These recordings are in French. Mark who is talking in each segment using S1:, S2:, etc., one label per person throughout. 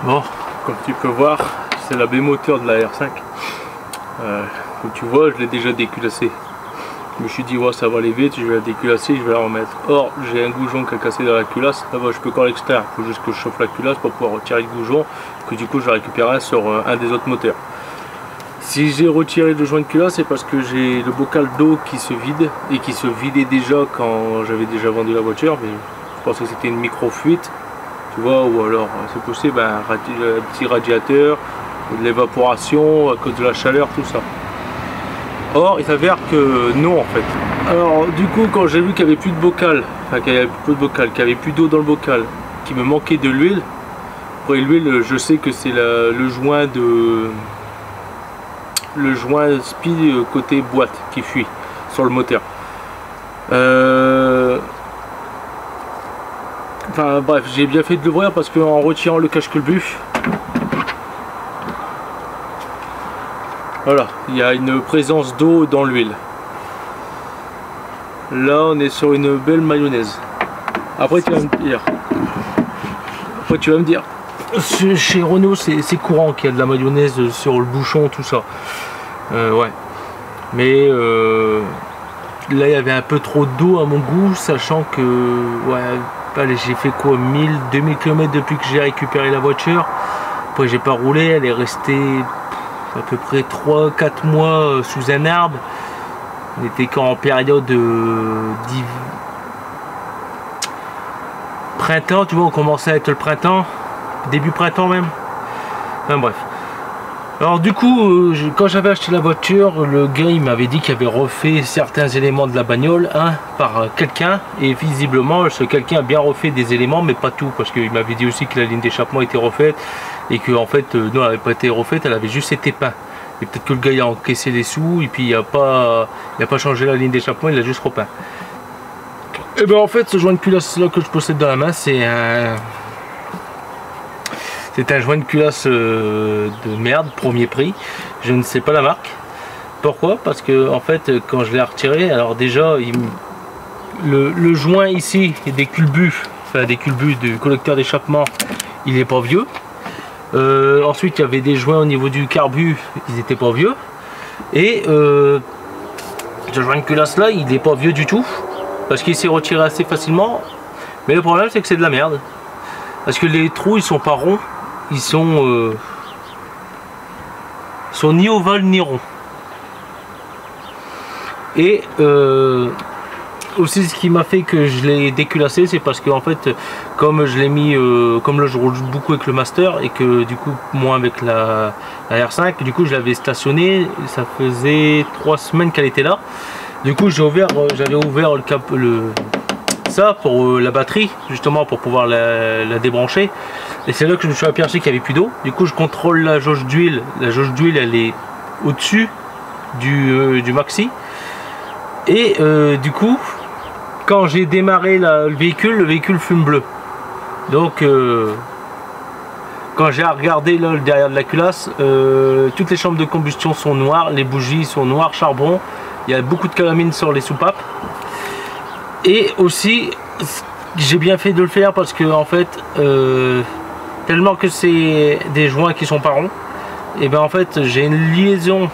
S1: Bon, comme tu peux voir, c'est la B-moteur de la R5. Comme tu vois, je l'ai déjà déculassé. Je me suis dit, ouais, ça va aller vite, je vais la déculasser, je vais la remettre. Or, j'ai un goujon qui a cassé dans la culasse. Là-bas, je peux encore l'extraire. Il faut juste que je chauffe la culasse pour pouvoir retirer le goujon. Que du coup, je la récupérerai sur un des autres moteurs. Si j'ai retiré le joint de culasse, c'est parce que j'ai le bocal d'eau qui se vide et qui se vidait déjà quand j'avais déjà vendu la voiture. Mais je pense que c'était une micro-fuite, tu vois, ou alors c'est possible un petit radiateur, de l'évaporation à cause de la chaleur, tout ça. Or, il s'avère que non en fait. Alors du coup, quand j'ai vu qu'il n'y avait plus de bocal, enfin qu'il n'y avait plus de bocal, qu'il n'y avait plus d'eau dans le bocal, qu'il me manquait de l'huile. Après l'huile, je sais que c'est le joint spi côté boîte qui fuit sur le moteur. Enfin bref, j'ai bien fait de l'ouvrir parce qu'en retirant le cache-culbut, voilà, il y a une présence d'eau dans l'huile. Là, on est sur une belle mayonnaise. Après, tu vas me dire, chez Renault, c'est courant qu'il y a de la mayonnaise sur le bouchon, tout ça. Ouais. Mais là, il y avait un peu trop d'eau à mon goût, sachant que, ouais, allez, j'ai fait quoi, 1000-2000 km depuis que j'ai récupéré la voiture. Après, j'ai pas roulé, elle est restée à peu près 3-4 mois sous un arbre. On était qu'en période printemps, tu vois, on commençait à être le printemps, début printemps même. Enfin bref. Alors du coup, quand j'avais acheté la voiture, le gars il m'avait dit qu'il avait refait certains éléments de la bagnole par quelqu'un, et visiblement ce quelqu'un a bien refait des éléments, mais pas tout, parce qu'il m'avait dit aussi que la ligne d'échappement était refaite, et que en fait non, elle n'avait pas été refaite, elle avait juste été peinte. Et peut-être que le gars il a encaissé les sous, et puis il a pas changé la ligne d'échappement, il a juste repeint. Et ben en fait, ce joint de culasse là que je possède dans la main, c'est un joint de culasse de merde, premier prix. Je ne sais pas la marque. Pourquoi? Parce que en fait, quand je l'ai retiré, alors déjà, le joint ici et des culbuts, enfin des culbuts du collecteur d'échappement, il n'est pas vieux. Ensuite, il y avait des joints au niveau du carbu, ils n'étaient pas vieux. Et ce joint de culasse là, il n'est pas vieux du tout, parce qu'il s'est retiré assez facilement. Mais le problème, c'est que c'est de la merde. Parce que les trous, ils sont pas ronds. Ils sont ni ovales ni ronds. Et aussi ce qui m'a fait que je l'ai déculassé, c'est parce que en fait, comme je l'ai mis, comme là je roule beaucoup avec le Master et que du coup moins avec la R5, du coup je l'avais stationné, ça faisait 3 semaines qu'elle était là. Du coup j'avais ouvert ça pour la batterie, justement pour pouvoir la débrancher. Et c'est là que je me suis aperçu qu'il n'y avait plus d'eau. Du coup je contrôle la jauge d'huile. La jauge d'huile elle est au-dessus du maxi. Et du coup, quand j'ai démarré le véhicule fume bleu. Donc quand j'ai regardé là, derrière de la culasse, toutes les chambres de combustion sont noires, les bougies sont noires, charbon. Il y a beaucoup de calamine sur les soupapes. Et aussi, j'ai bien fait de le faire parce que en fait, tellement que c'est des joints qui sont pas ronds, et ben en fait j'ai une liaison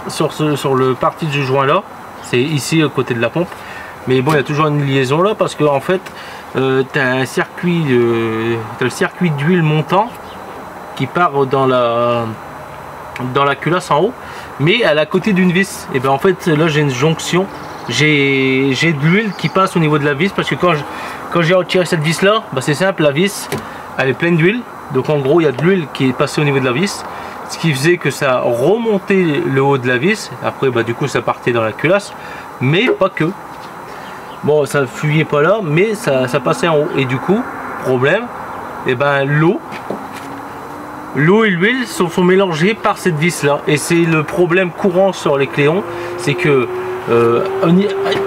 S1: sur le parti du joint là, c'est ici à côté de la pompe, mais bon il y a toujours une liaison là parce que en fait tu as le circuit d'huile montant qui part dans la culasse en haut, mais à la côté d'une vis. Et ben en fait là j'ai une jonction, j'ai de l'huile qui passe au niveau de la vis, parce que quand j'ai retiré cette vis là, bah c'est simple, la vis elle est pleine d'huile, donc en gros il y a de l'huile qui est passée au niveau de la vis, ce qui faisait que ça remontait le haut de la vis. Après bah du coup ça partait dans la culasse, mais pas que. Bon, ça fuyait pas là, mais ça passait en haut, et du coup problème, et ben l'eau et l'huile sont mélangées par cette vis là, et c'est le problème courant sur les Cléon, c'est que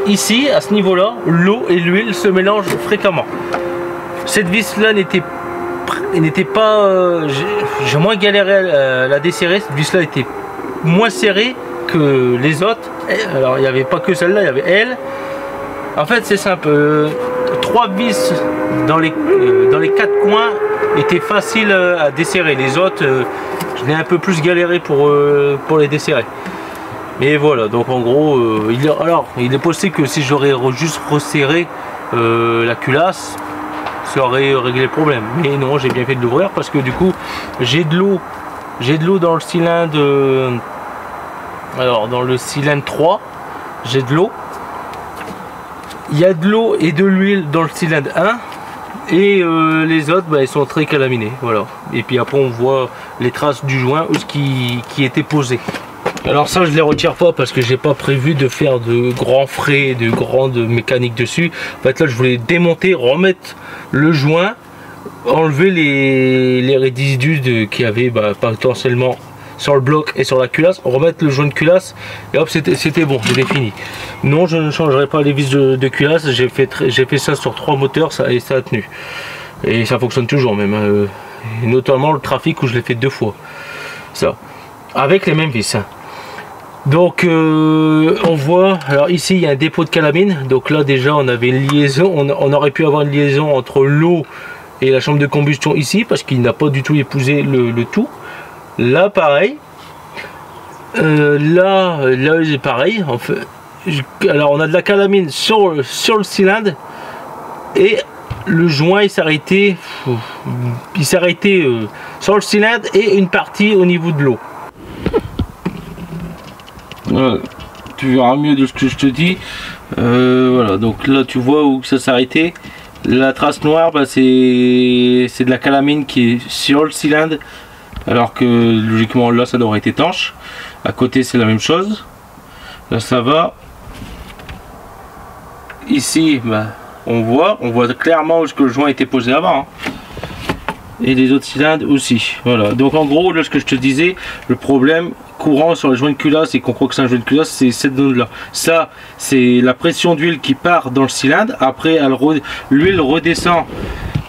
S1: ici à ce niveau là, l'eau et l'huile se mélangent fréquemment. Cette vis là n'était pas, j'ai moins galéré à la desserrer. Cette vis là était moins serrée que les autres. Alors il n'y avait pas que celle-là, il y avait elle. En fait c'est simple, 3 vis dans les 4 coins étaient faciles à desserrer. Les autres, je l'ai un peu plus galéré pour les desserrer. Mais voilà, donc en gros, il est possible que si j'aurais juste resserré la culasse, ça aurait réglé le problème. Mais non, j'ai bien fait de l'ouvrir parce que du coup, j'ai de l'eau dans le cylindre. Alors dans le cylindre 3, j'ai de l'eau. Il y a de l'eau et de l'huile dans le cylindre 1. Et les autres, bah, ils sont très calaminés. Voilà. Et puis après, on voit les traces du joint où ce qui était posé. Alors ça, je les retire pas parce que j'ai pas prévu de faire de grands frais, de grande mécanique dessus. En fait, là, je voulais démonter, remettre le joint, enlever les résidus qu'il y avait potentiellement sur le bloc et sur la culasse, remettre le joint de culasse et hop, c'était bon, c'était fini. Non, je ne changerai pas les vis de culasse. J'ai fait ça sur 3 moteurs et ça a tenu. Et ça fonctionne toujours même. Et notamment le trafic où je l'ai fait 2 fois. Ça, avec les mêmes vis. Hein. Donc on voit, alors ici il y a un dépôt de calamine. Donc là déjà on avait une liaison, on aurait pu avoir une liaison entre l'eau et la chambre de combustion ici parce qu'il n'a pas du tout épousé le tout. Là pareil, là c'est pareil. En fait, alors on a de la calamine sur le cylindre et le joint il s'est arrêté sur le cylindre et une partie au niveau de l'eau. Voilà, tu verras mieux de ce que je te dis. Voilà, donc là tu vois où ça s'est arrêté. La trace noire, c'est de la calamine qui est sur le cylindre, alors que logiquement là ça devrait être étanche. À côté c'est la même chose. Là ça va. Ici, on voit clairement où le joint était posé avant. Hein. Et les autres cylindres aussi. Voilà. Donc en gros, là, ce que je te disais, le problème courant sur les joints de culasse et qu'on croit que c'est un joint de culasse, c'est cette zone là. Ça, c'est la pression d'huile qui part dans le cylindre. Après, l'huile redescend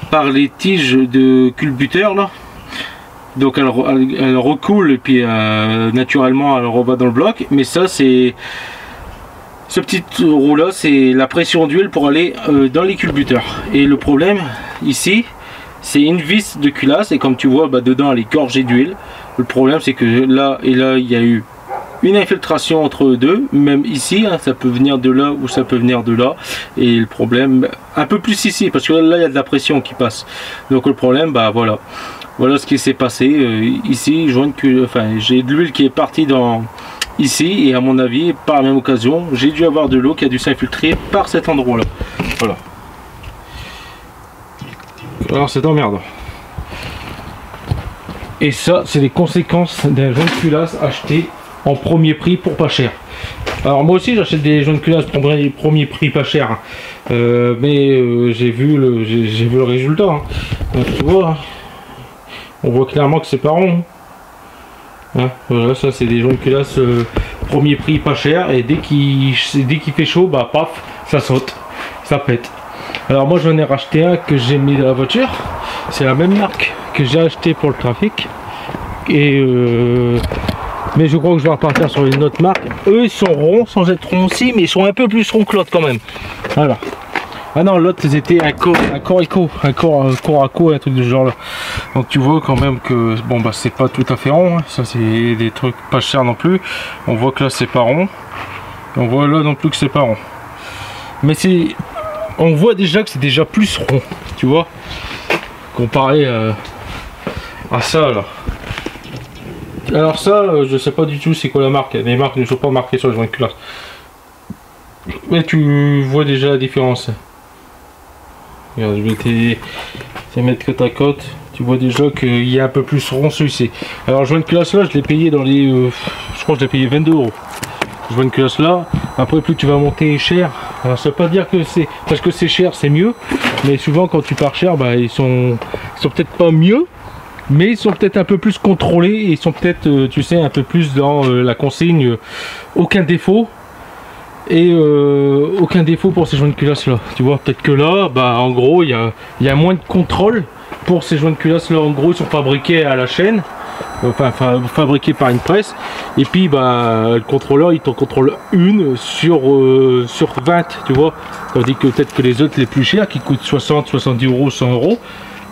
S1: par les tiges de culbuteur là. Donc elle recoule et puis naturellement elle rebat dans le bloc. Mais ça, c'est ce petit roue là, c'est la pression d'huile pour aller dans les culbuteurs. Et le problème ici, c'est une vis de culasse et comme tu vois, dedans elle est gorgée d'huile. Le problème c'est que là et là il y a eu une infiltration entre deux, même ici, hein, ça peut venir de là ou ça peut venir de là. Et le problème, un peu plus ici, parce que là il y a de la pression qui passe. Donc le problème, voilà ce qui s'est passé. Ici, j'ai de l'huile qui est partie dans ici et à mon avis, par la même occasion, j'ai dû avoir de l'eau qui a dû s'infiltrer par cet endroit là. Voilà. Alors c'est emmerdant. Et ça, c'est les conséquences d'un joint de culasse acheté en premier prix pour pas cher. Alors moi aussi j'achète des joints de culasse pour premier prix pas cher. Mais j'ai vu le résultat. Hein. Donc, tu vois, hein, on voit clairement que c'est pas rond. Hein, voilà, ça c'est des joints de culasse premier prix pas cher. Et dès qu'il fait chaud, paf, ça saute, ça pète. Alors moi j'en ai racheté un que j'ai mis dans la voiture. C'est la même marque que j'ai acheté pour le trafic. Et mais je crois que je vais repartir sur une autre marque. Eux ils sont ronds sans être ronds aussi, mais ils sont un peu plus ronds que l'autre quand même. Voilà. Ah non, l'autre ils étaient un corps à corps, un truc de ce genre là. Donc tu vois quand même que c'est pas tout à fait rond. Hein. Ça c'est des trucs pas chers non plus. On voit que là c'est pas rond. Et on voit là non plus que c'est pas rond. Mais on voit déjà que c'est déjà plus rond, tu vois, comparé à ça là. Alors ça, je sais pas du tout c'est quoi la marque. Les marques ne sont pas marquées sur les joints de culasse. Mais tu vois déjà la différence. Regarde, je vais te mettre côte à côte. Tu vois déjà qu'il y a un peu plus rond celui-ci. Alors le joint de culasse là, je l'ai payé dans les... je crois que je l'ai payé 22 €. Le joint de culasse là. Après plus tu vas monter cher. Alors ça veut pas dire que c'est... Parce que c'est cher, c'est mieux. Mais souvent quand tu pars cher, ils sont peut-être pas mieux. Mais ils sont peut-être un peu plus contrôlés. Et ils sont peut-être, tu sais, un peu plus dans la consigne. Aucun défaut. Et aucun défaut pour ces joints de culasse là. Tu vois, peut-être que là, en gros, il y a moins de contrôle pour ces joints de culasse là. En gros, ils sont fabriqués à la chaîne. enfin fabriquée par une presse. Et puis bah le contrôleur il t'en contrôle une sur 20, tu vois. Tandis que peut-être que les autres les plus chers qui coûtent 60, 70 euros, 100 euros.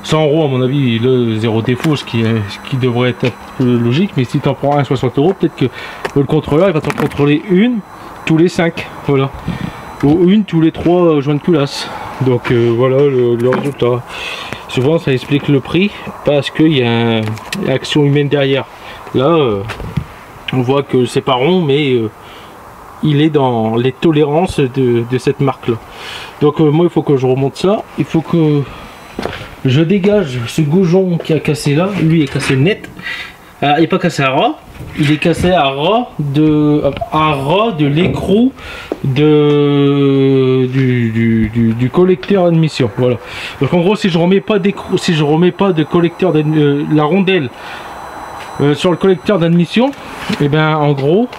S1: 100 euros à mon avis, le zéro défaut, ce qui devrait être un peu logique. Mais si tu en prends un 60 euros, peut-être que le contrôleur il va t'en contrôler une tous les 5, voilà, ou une tous les 3 joints de culasse. Donc voilà le résultat. Souvent ça explique le prix parce qu'il y a une action humaine derrière. Là on voit que c'est pas rond, mais il est dans les tolérances de cette marque là. Donc moi il faut que je remonte ça, il faut que je dégage ce goujon qui a cassé là. Lui est cassé net. Alors, il n'est pas cassé à ras, il est cassé à ras de l'écrou du collecteur d'admission. Voilà. Donc en gros, si je remets pas d'écrou, si je remets pas de collecteur la rondelle sur le collecteur d'admission, et ben en gros,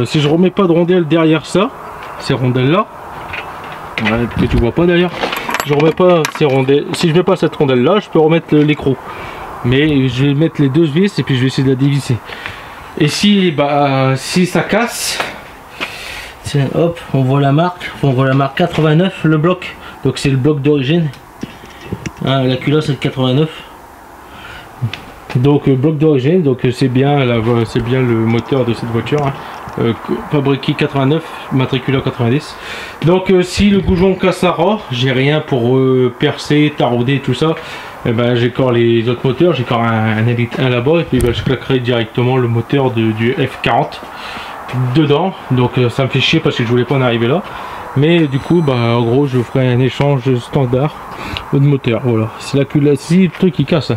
S1: si je remets pas de rondelle derrière ça, ces rondelles là, que tu vois pas d'ailleurs. Je remets pas ces rondelles. Si je mets pas cette rondelle là, je peux remettre l'écrou. Mais je vais mettre les 2 vis et puis je vais essayer de la dévisser. Et si ça casse, tiens, hop, on voit la marque. On voit la marque 89, le bloc. Donc c'est le bloc d'origine. Hein, la culasse c'est le 89. Donc bloc d'origine. Donc c'est bien le moteur de cette voiture. Hein. Fabriqué 89, matricule 90. Donc si le goujon casse à ras, j'ai rien pour percer, tarauder tout ça. Et ben j'ai encore les autres moteurs, j'ai encore un Elite 1 là-bas et puis ben, je claquerai directement le moteur du F40 dedans. Donc ça me fait chier parce que je voulais pas en arriver là. Mais du coup bah en gros je ferai un échange standard de moteur. Voilà, c'est la culasse, si le truc qui casse.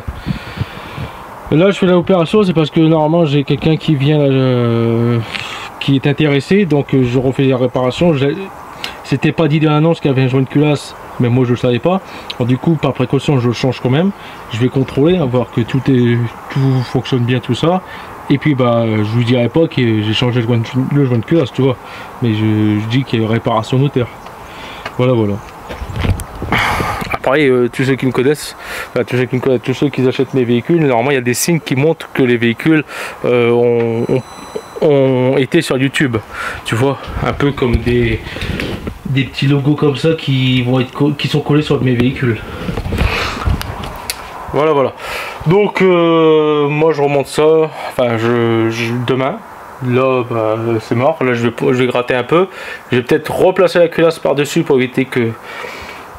S1: Là je fais l'opération, c'est parce que normalement j'ai quelqu'un qui vient qui est intéressé, donc je refais la réparation. C'était pas dit dans l'annonce qu'il y avait un joint de culasse, mais moi je le savais pas. Alors, du coup par précaution je le change quand même. Je vais contrôler, hein, voir que tout fonctionne bien, tout ça. Et puis bah je vous dirai pas que j'ai changé le joint de culasse, tu vois. Mais je dis qu'il y a une réparation moteur. Voilà. Pareil, tous ceux qui me connaissent, tous ceux qui achètent mes véhicules, normalement il y a des signes qui montrent que les véhicules ont été sur YouTube, tu vois, un peu comme des petits logos comme ça qui sont collés sur mes véhicules. Voilà. Donc moi je remonte ça, enfin demain. Là bah, c'est mort, là je vais gratter un peu. Je vais peut-être replacer la culasse par dessus pour éviter que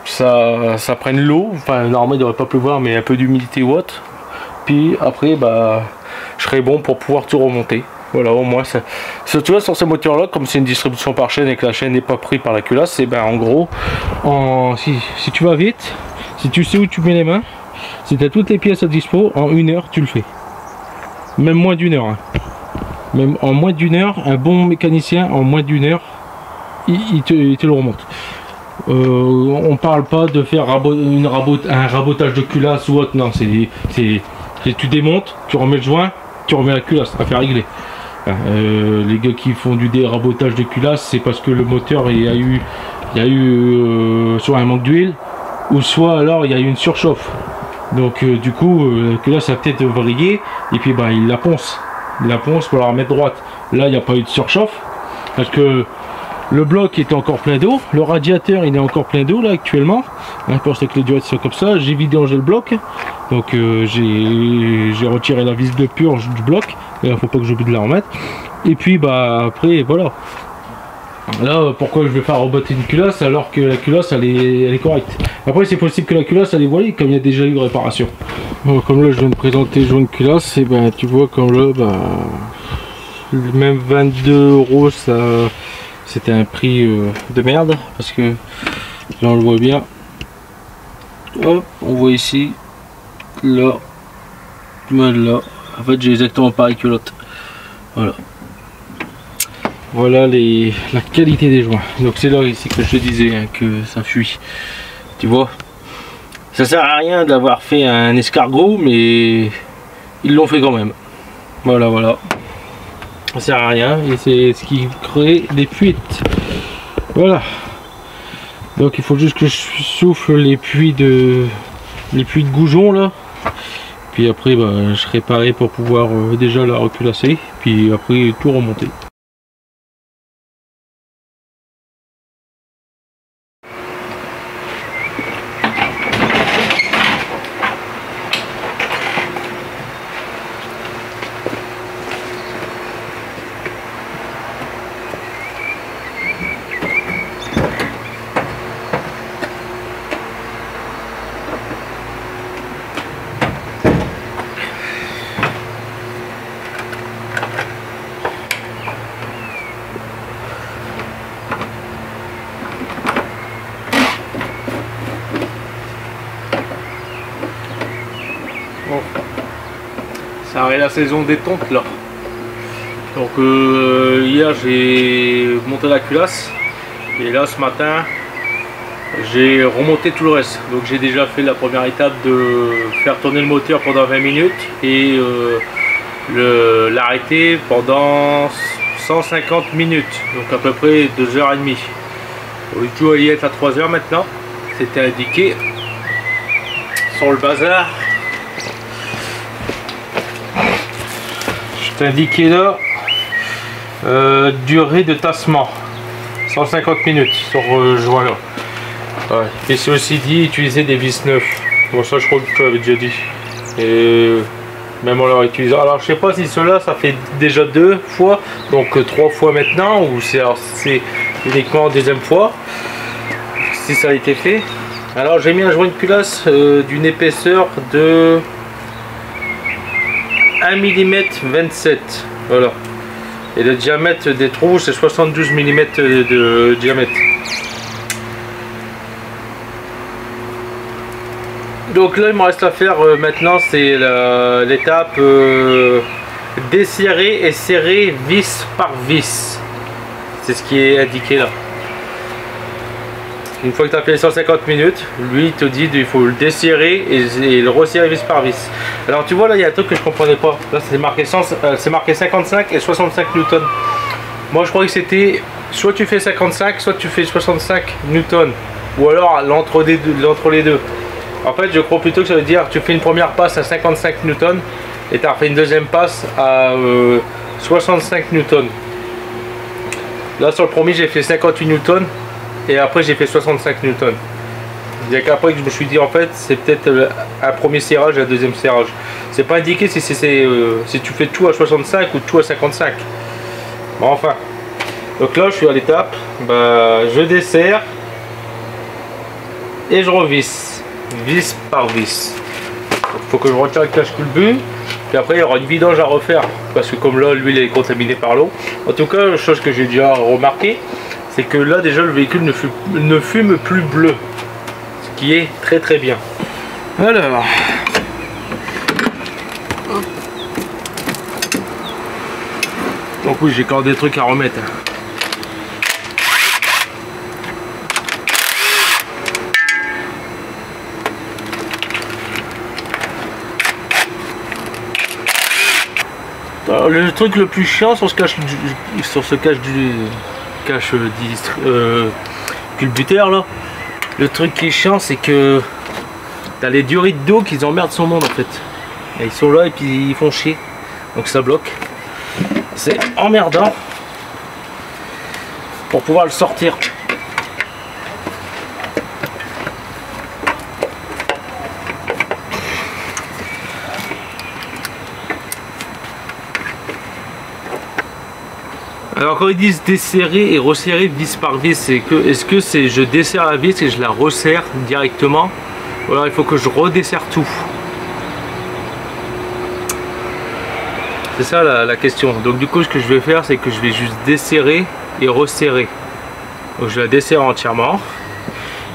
S1: ça prenne l'eau. Enfin normalement il devrait pas pleuvoir, mais un peu d'humidité ou autre. Puis après bah je serai bon pour pouvoir tout remonter. Voilà, au moins ça. Tu vois, sur ces moteurs là, comme c'est une distribution par chaîne et que la chaîne n'est pas prise par la culasse, et ben en gros si tu vas vite, si tu sais où tu mets les mains, si tu as toutes les pièces à dispo, en 1 heure tu le fais. Même moins d'1 heure. Hein. Même en moins d'1 heure, un bon mécanicien en moins d'1 heure il te le remonte. On parle pas de faire un rabotage de culasse ou autre, non, tu démontes, tu remets le joint, tu remets la culasse, à faire régler. Les gars qui font du dérabotage de culasse, c'est parce que le moteur il y a eu soit un manque d'huile, ou soit alors il y a eu une surchauffe. Donc du coup la culasse a peut-être vrillé et puis bah il la ponce pour la remettre droite. Là il n'y a pas eu de surchauffe parce que le bloc était encore plein d'eau, le radiateur il est encore plein d'eau là actuellement. Je pense que les durettes sont comme ça. J'ai vidangé le bloc, donc j'ai retiré la vis de purge du bloc. Il faut pas que j'oublie de la remettre. Et puis bah après voilà. Là pourquoi je vais faire rebattre une culasse alors que la culasse elle est correcte. Après c'est possible que la culasse elle est voilée comme il y a déjà eu de réparation. Bon, comme là je viens de présenter le jaune culasse, et ben tu vois comme là bah même 22 euros ça. C'était un prix de merde parce que là on le voit bien. Hop, on voit ici, là, là. En fait j'ai exactement pareil que l'autre. Voilà la qualité des joints. Donc c'est là ici que je te disais hein, que ça fuit. Tu vois, ça sert à rien d'avoir fait un escargot, mais ils l'ont fait quand même. Voilà. Ça sert à rien et c'est ce qui crée des fuites. Voilà. Donc il faut juste que je souffle les puits de goujon là. Puis après bah, je réparais pour pouvoir déjà la reculasser, puis après tout remonter. Bon. Ça arrive la saison des tontes là. Donc hier j'ai monté la culasse et là ce matin j'ai remonté tout le reste. Donc j'ai déjà fait la première étape de faire tourner le moteur pendant 20 minutes et l'arrêter pendant 150 minutes, donc à peu près 2h30. Il doit y être à 3h maintenant, c'était indiqué sur le bazar. Je t'ai indiqué là durée de tassement 150 minutes sur joint là. Ouais. Et c'est aussi dit utiliser des vis neufs. Bon ça je crois que tu l'avais déjà dit. Et même en leur utilisant. Alors je sais pas si cela ça fait déjà 2 fois, donc 3 fois maintenant, ou c'est uniquement deuxième fois. Si ça a été fait. Alors j'ai mis un joint de culasse d'une épaisseur de 1 mm 27. Voilà. Et le diamètre des trous c'est 72 mm de diamètre. Donc là il me reste à faire maintenant, c'est l'étape desserrer et serrer vis par vis. C'est ce qui est indiqué là. Une fois que tu as fait 150 minutes, lui il te dit qu'il faut le desserrer et le resserrer vis par vis. Alors tu vois là il y a un truc que je comprenais pas. Là c'est marqué 55 et 65 newtons. Moi je croyais que c'était soit tu fais 55 soit tu fais 65 newtons. Ou alors l'entre les deux. En fait je crois plutôt que ça veut dire que tu fais une première passe à 55 newtons et tu as fait une deuxième passe à 65 newtons. Là sur le premier j'ai fait 58 newtons. Et après j'ai fait 65 newtons. Il y a qu'après que je me suis dit en fait c'est peut-être un premier serrage et un deuxième serrage. C'est pas indiqué si tu fais tout à 65 ou tout à 55. Bon enfin. Donc là je suis à l'étape, bah, je desserre et je revisse. Vis par vis. Il faut que je retire le cache-culbut. Puis après il y aura une vidange à refaire. Parce que comme là l'huile est contaminée par l'eau. En tout cas, chose que j'ai déjà remarqué, c'est que là déjà le véhicule ne fume plus bleu, ce qui est très très bien. Alors donc oui j'ai encore des trucs à remettre. Alors, le truc le plus chiant sur ce cache culbuteur là, le truc qui est chiant c'est que t'as les durites d'eau qui emmerdent son monde en fait. Et ils sont là et puis ils font chier, donc ça bloque. C'est emmerdant pour pouvoir le sortir. Alors quand ils disent desserrer et resserrer vis par vis, est-ce que c'est je desserre la vis et je la resserre directement, ou alors il faut que je redesserre tout? C'est ça la question. Donc du coup ce que je vais faire c'est que je vais juste desserrer et resserrer. Donc je la desserre entièrement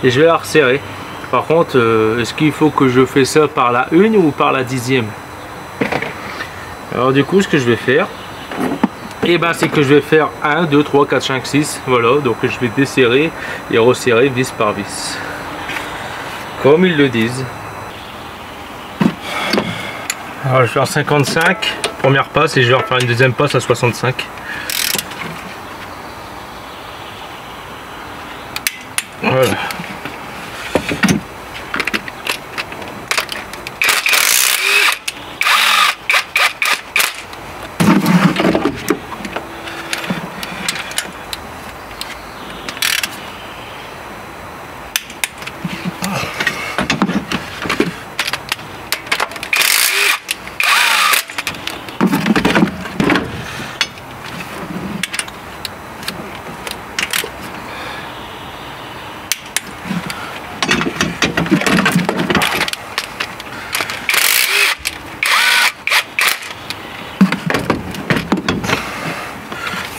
S1: et je vais la resserrer. Par contre est-ce qu'il faut que je fais ça par la 1 ou par la 10e? Alors du coup ce que je vais faire, et ben c'est que je vais faire 1, 2, 3, 4, 5, 6, voilà, donc je vais desserrer et resserrer vis par vis. Comme ils le disent. Alors je vais faire 55, première passe, et je vais refaire une deuxième passe à 65. Voilà.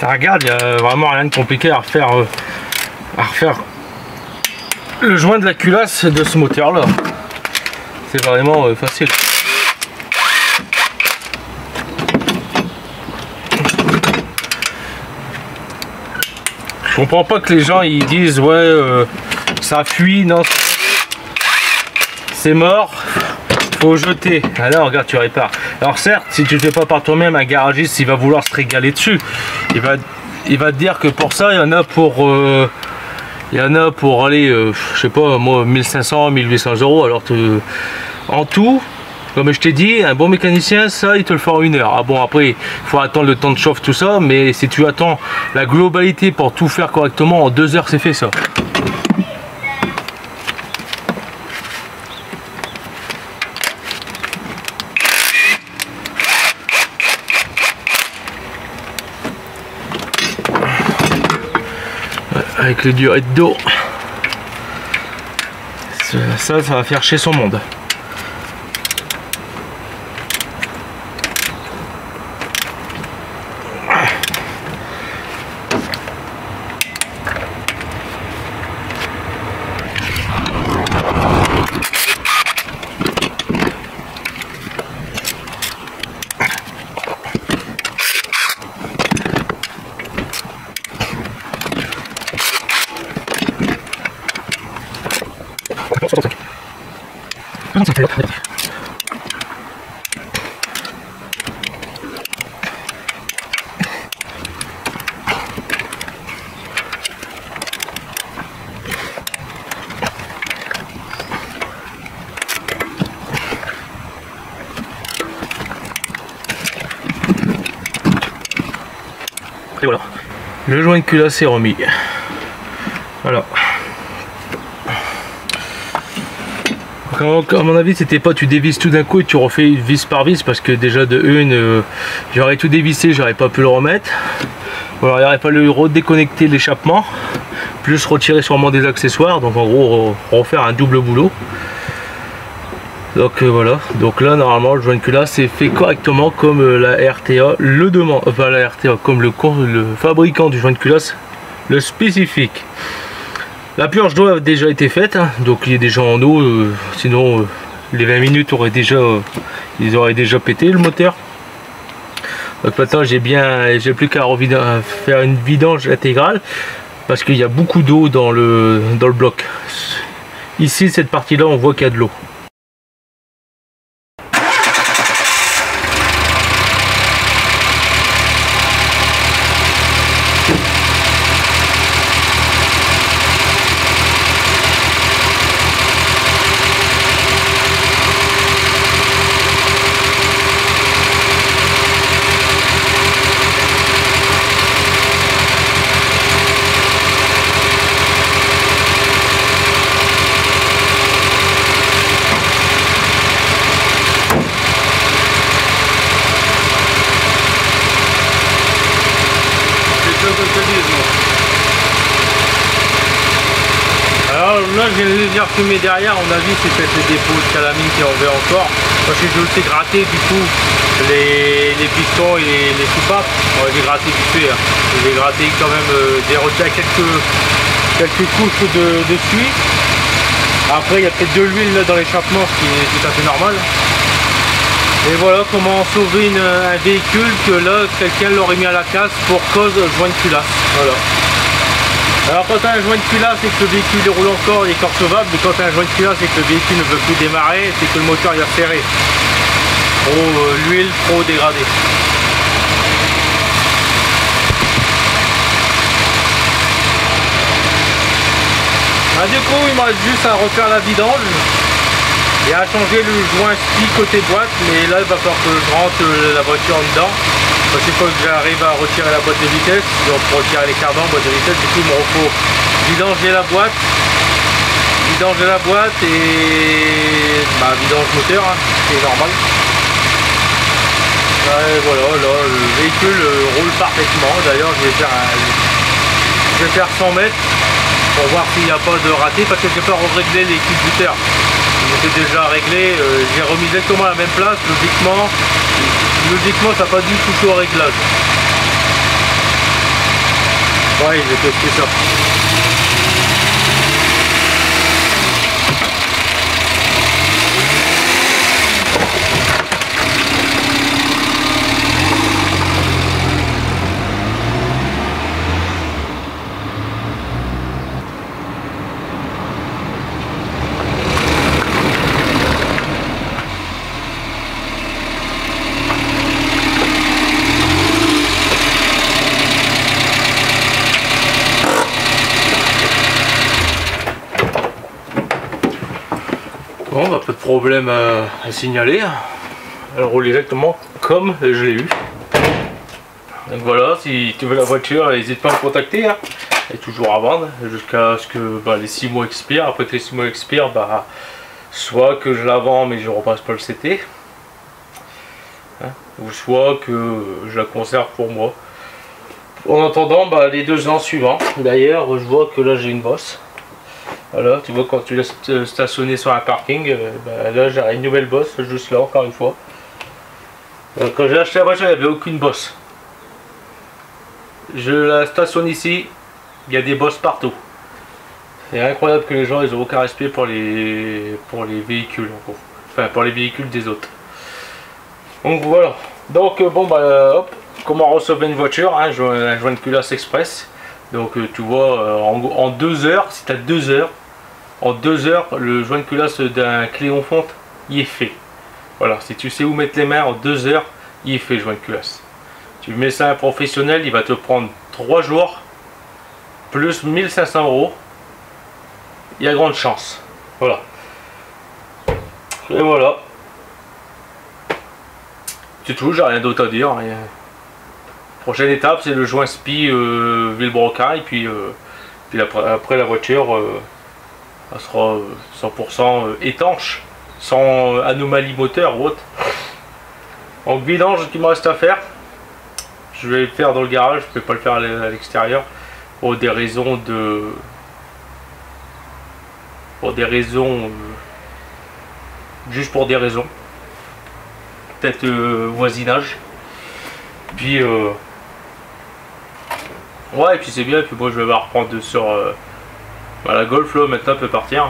S1: Regarde, il n'y a vraiment rien de compliqué à refaire le joint de la culasse de ce moteur là. C'est vraiment facile. Je comprends pas que les gens ils disent ouais ça fuit, non c'est mort, faut jeter. Alors regarde, tu répares. Alors certes, si tu le fais pas par toi-même, un garagiste il va vouloir se régaler dessus. Il va te dire que pour ça il y en a pour aller je sais pas moi 1500 1800 €. Alors en tout, comme je t'ai dit, un bon mécanicien, ça, il te le fera en 1 heure. Ah bon, après, il faut attendre le temps de chauffe, tout ça, mais si tu attends la globalité pour tout faire correctement, en 2 heures, c'est fait ça. Avec le durée d'eau, ça va faire chier son monde. Et voilà, le joint de culasse est remis. Voilà. À mon avis, c'était pas tu dévisses tout d'un coup et tu refais vis par vis, parce que déjà de une, j'aurais tout dévissé, j'aurais pas pu le remettre. Ou alors il n'aurait pas le redéconnecter l'échappement, plus retirer sûrement des accessoires, donc en gros refaire un double boulot. Donc voilà, donc là normalement le joint de culasse est fait correctement comme la RTA le demande, enfin la RTA comme le fabricant du joint de culasse le spécifique. La purge d'eau a déjà été faite, hein, donc il est déjà en eau, sinon les 20 minutes ils auraient déjà pété le moteur. Donc maintenant j'ai plus qu'à faire une vidange intégrale, parce qu'il y a beaucoup d'eau dans le bloc. Ici cette partie là on voit qu'il y a de l'eau. Alors là je viens de les refumer derrière, on a vu c'est peut-être les dépôts de calamine qui en veut encore, parce que je le sais gratter du coup les pistons et les soupapes, on va les gratter vite fait, hein. Je vais gratter quand même, j'ai retiré quelques couches de suie. Après il y a peut-être de l'huile dans l'échappement, ce qui est tout à fait normal. Et voilà comment sauver un véhicule que là quelqu'un l'aurait mis à la casse pour cause de joint de culasse. Voilà. Alors quand tu as un joint de culasse et que le véhicule il roule encore, il est encore sauvable, mais quand tu as un joint de culasse et que le véhicule ne veut plus démarrer, c'est que le moteur il a serré. Trop l'huile trop dégradée. Ah, du coup il me reste juste à refaire la vidange et à changer le joint spi côté boîte, mais là il va falloir que je rentre la voiture en dedans. Parce qu'il faut que j'arrive à retirer la boîte de vitesse, donc pour retirer les cardans, boîte de vitesse, du coup il me faut vidanger la boîte et vidange moteur, hein, c'est normal. Et voilà, là le véhicule roule parfaitement. D'ailleurs je vais faire 100 mètres pour voir s'il n'y a pas de raté, parce que je vais pas régler les culbuteurs. Ils étaient déjà réglés, j'ai remis exactement à la même place, logiquement ça n'a pas dû toucher au réglage. Ouais, je vais tester ça. Bon, bah, pas de problème à signaler. Elle roule exactement comme je l'ai eu. Donc voilà, si tu veux la voiture, n'hésite pas à me contacter. Hein. Elle est toujours à vendre jusqu'à ce que les 6 mois expirent. Après que les 6 mois expirent, soit que je la vends mais je repasse pas le CT. Hein, ou soit que je la conserve pour moi. En attendant, les 2 ans suivants. D'ailleurs, je vois que là j'ai une bosse. Voilà, tu vois, quand tu laisses stationner sur un parking, là j'ai une nouvelle bosse, juste là, encore une fois. Quand j'ai acheté la voiture, il n'y avait aucune bosse. Je la stationne ici, il y a des bosses partout. C'est incroyable que les gens ils ont aucun respect pour les véhicules, en gros. Enfin, pour les véhicules des autres. Donc voilà. Donc hop, comment recevoir une voiture, hein, je vois une culasse express. Donc tu vois, en 2 heures, si tu as 2 heures, en 2 heures, le joint de culasse d'un Cléon Fonte, il est fait. Voilà, si tu sais où mettre les mains, en 2 heures, il est fait le joint de culasse. Tu mets ça à un professionnel, il va te prendre 3 jours, plus 1500 €. Il y a grande chance. Voilà. Et voilà. C'est tout, j'ai rien d'autre à dire. Prochaine étape, c'est le joint SPI Villebroquin, et puis après la voiture, elle sera 100% étanche, sans anomalie moteur ou autre. Donc vidange qu'il me reste à faire, je vais le faire dans le garage, je ne peux pas le faire à l'extérieur pour des raisons juste pour des raisons, peut-être voisinage. Puis ouais, et puis c'est bien, et puis moi je vais reprendre sur la Golf là, maintenant elle peut partir.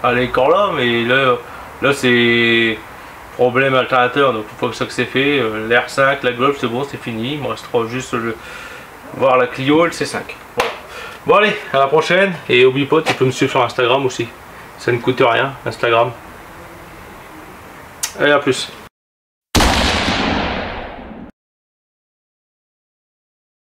S1: Elle est encore là, mais là c'est problème alternateur, donc une fois que ça que c'est fait, l'R5, la Golf c'est bon, c'est fini, il me restera juste voir la Clio et le C5. Voilà. Bon allez, à la prochaine, et oublie pas, tu peux me suivre sur Instagram aussi, ça ne coûte rien, Instagram. Allez, à plus.